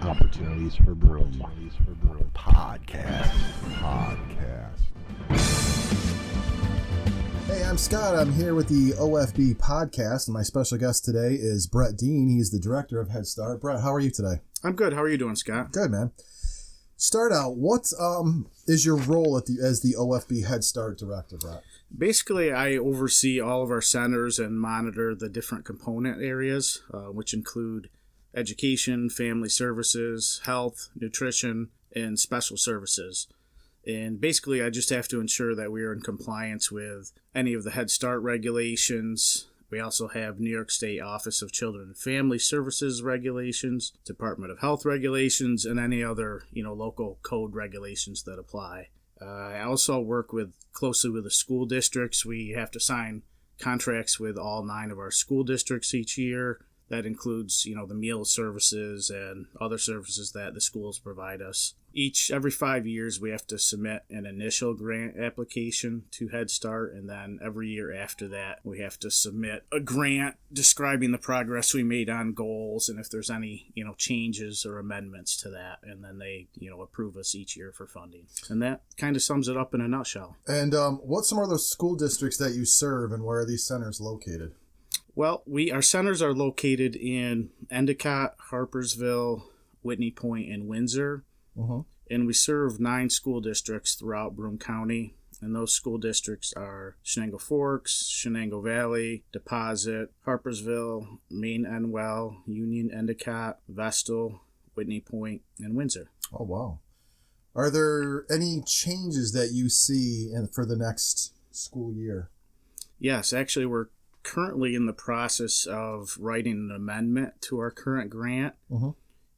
Opportunities for Broome. Podcast. Hey, I'm Scott. I'm here with the OFB podcast, and my special guest today is Brett Dean. He's the director of Head Start. Brett, how are you today? I'm good. How are you doing, Scott? Good, man. Start out. What is your role as the OFB Head Start director, Brett? Basically, I oversee all of our centers and monitor the different component areas, which include education, family services, health, nutrition, and special services. And basically, I just have to ensure that we are in compliance with any of the Head Start regulations. We also have New York State Office of Children and Family Services regulations, Department of Health regulations, and any other, local code regulations that apply. I also work closely with the school districts. We have to sign contracts with all 9 of our school districts each year. That includes, the meal services and other services that the schools provide us. Every 5 years, we have to submit an initial grant application to Head Start, and then every year after that, we have to submit a grant describing the progress we made on goals and if there's any, changes or amendments to that, and then they, approve us each year for funding. And that kind of sums it up in a nutshell. And what's some of those school districts that you serve, and where are these centers located? Well, our centers are located in Endicott, Harpersville, Whitney Point, and Windsor. Uh-huh. And we serve 9 school districts throughout Broome County. And those school districts are Shenango Forks, Shenango Valley, Deposit, Harpersville, Maine Enwell, Union Endicott, Vestal, Whitney Point, and Windsor. Oh, wow. Are there any changes that you see for the next school year? Yes, actually, we're currently in the process of writing an amendment to our current grant. Uh-huh.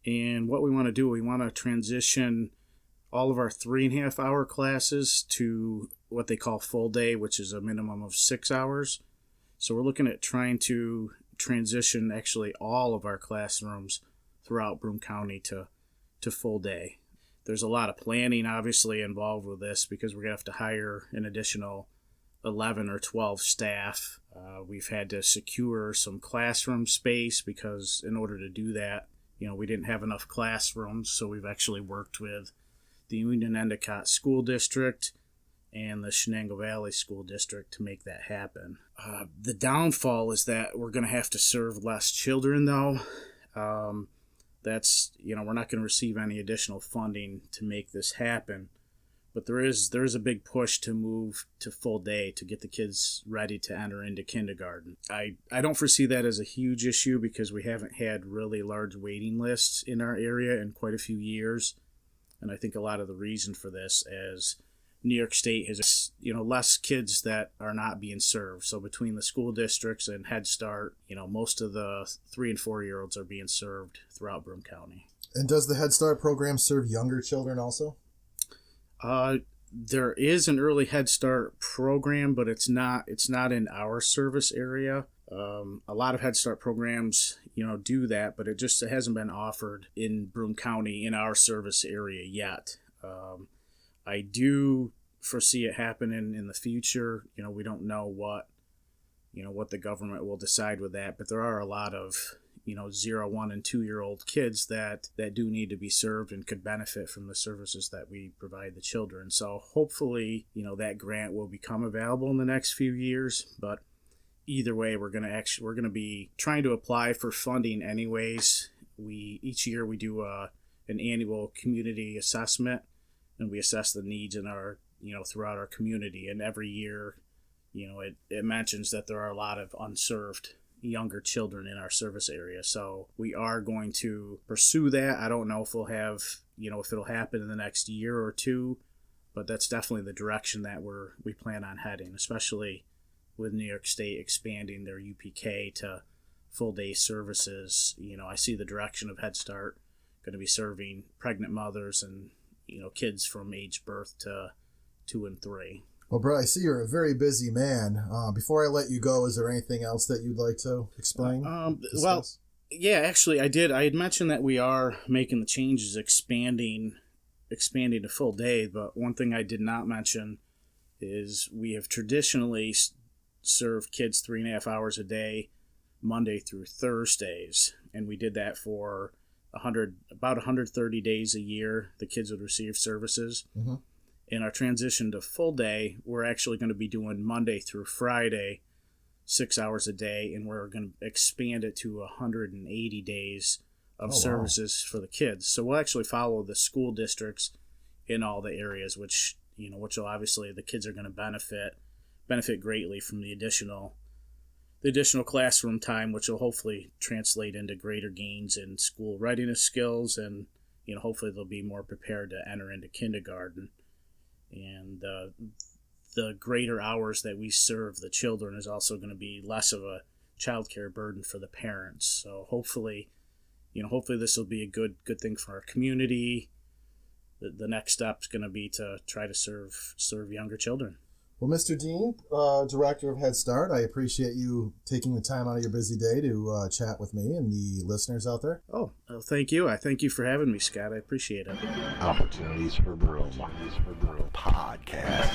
And what we want to do, we want to transition all of our 3.5-hour classes to what they call full day, which is a minimum of 6 hours. So we're looking at trying to transition actually all of our classrooms throughout Broome County to full day. There's a lot of planning obviously involved with this because we're going to have to hire an additional 11 or 12 staff. We've had to secure some classroom space because in order to do that, we didn't have enough classrooms, so we've actually worked with the Union Endicott School District and the Shenango Valley School District to make that happen. The downfall is that we're going to have to serve less children, though. We're not going to receive any additional funding to make this happen. But there is a big push to move to full day to get the kids ready to enter into kindergarten. I don't foresee that as a huge issue because we haven't had really large waiting lists in our area in quite a few years. And I think a lot of the reason for this is New York State has, less kids that are not being served. So between the school districts and Head Start, most of the 3 and 4-year-olds are being served throughout Broome County. And does the Head Start program serve younger children also? There is an early Head Start program, but it's not in our service area. A lot of Head Start programs, do that, but it hasn't been offered in Broome County in our service area yet. I do foresee it happening in the future. We don't know what the government will decide with that, but there are a lot of 0, 1, and 2-year-old kids that do need to be served and could benefit from the services that we provide the children. So hopefully, that grant will become available in the next few years. But either way, we're going to be trying to apply for funding anyways. Each year we do an annual community assessment, and we assess the needs in our throughout our community. And every year, it mentions that there are a lot of unserved younger children in our service area. So we are going to pursue that. I don't know if we'll have, if it'll happen in the next year or two, but that's definitely the direction that we plan on heading, especially with New York State expanding their UPK to full day services. I see the direction of Head Start going to be serving pregnant mothers and, kids from age birth to 2 and 3. Well, Brett, I see you're a very busy man. Before I let you go, is there anything else that you'd like to explain? Yeah, actually, I did. I had mentioned that we are making the changes, expanding to full day. But one thing I did not mention is we have traditionally served kids 3.5 hours a day, Monday through Thursdays, and we did that for about 130 days a year the kids would receive services. Mm-hmm. In our transition to full day, we're actually going to be doing Monday through Friday, 6 hours a day, and we're going to expand it to 180 days of services for the kids. So we'll actually follow the school districts in all the areas, which will obviously the kids are going to benefit greatly from the additional classroom time, which will hopefully translate into greater gains in school readiness skills, and hopefully they'll be more prepared to enter into kindergarten. And the greater hours that we serve the children is also going to be less of a childcare burden for the parents. So hopefully this will be a good thing for our community. The next step is going to be to try to serve younger children. Well, Mr. Dean, Director of Head Start, I appreciate you taking the time out of your busy day to chat with me and the listeners out there. Oh, thank you. I thank you for having me, Scott. I appreciate it. Opportunities for Broome. Podcast.